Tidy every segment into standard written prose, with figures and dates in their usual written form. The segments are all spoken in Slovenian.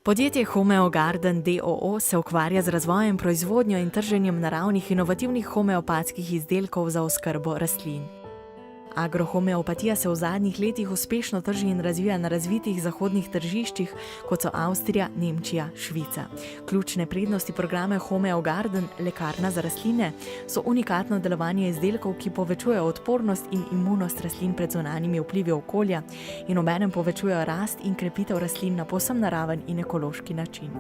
Podjetje Homeo Garden d.o.o. se ukvarja z razvojem, proizvodnjo in trženjem naravnih inovativnih homeopatskih izdelkov za oskrbo rastlin. Agrohomeopatija se v zadnjih letih uspešno trži in razvija na razvitih zahodnih tržiščih, kot so Avstrija, Nemčija, Švica. Ključne prednosti programa Homeo Garden, lekarna za rastline, so unikatno delovanje izdelkov, ki povečujejo odpornost in imunost rastlin pred zunanjimi vplivi okolja in obenem povečujejo rast in krepitev rastlin na povsem naraven in ekološki način.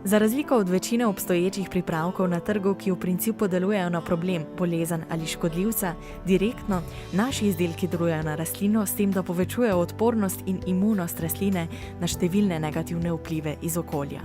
Za razliko od večine obstoječih pripravkov na trgu, ki v principu delujejo na problem, bolezen ali škodljivca, direktno, naši izdelki delujejo na rastlino s tem, da povečujejo odpornost in imunost rastline na številne negativne vplive iz okolja.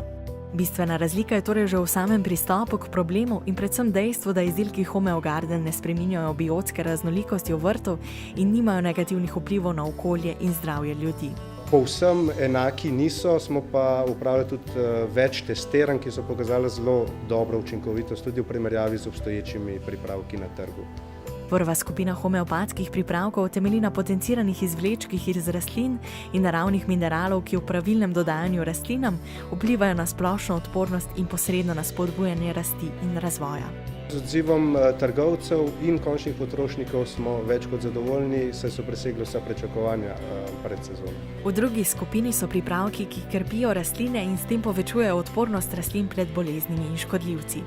Bistvena razlika je torej že v samem pristopu k problemu in predvsem dejstvu, da izdelki Homeo Garden ne spreminjajo biotske raznolikosti v vrtu in nimajo negativnih vplivov na okolje in zdravje ljudi. Povsem enaki niso, smo pa upravili tudi več testiranj, ki so pokazali zelo dobro učinkovitost tudi v primerjavi z obstoječimi pripravki na trgu. Prva skupina homeopatskih pripravkov temelji na potenciranih izvlečkih iz rastlin in naravnih mineralov, ki v pravilnem dodajanju rastlinam vplivajo na splošno odpornost in posredno na spodbujanje rasti in razvoja. Z odzivom trgovcev in končnih potrošnikov smo več kot zadovoljni, saj so presegli vsa pričakovanja pred sezono. V drugi skupini so pripravki, ki krpijo rastline in s tem povečujejo odpornost rastlin pred boleznimi in škodljivci.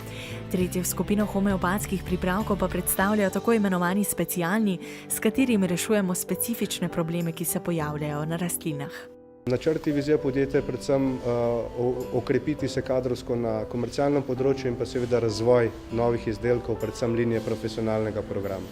Tretjo skupino homeopatskih pripravkov pa predstavljajo tako imenovani specialni, s katerimi rešujemo specifične probleme, ki se pojavljajo na rastlinah. Načrt in vizija podjetja je predvsem okrepiti se kadrovsko na komercialnem področju in pa seveda razvoj novih izdelkov, predvsem linije profesionalnega programa.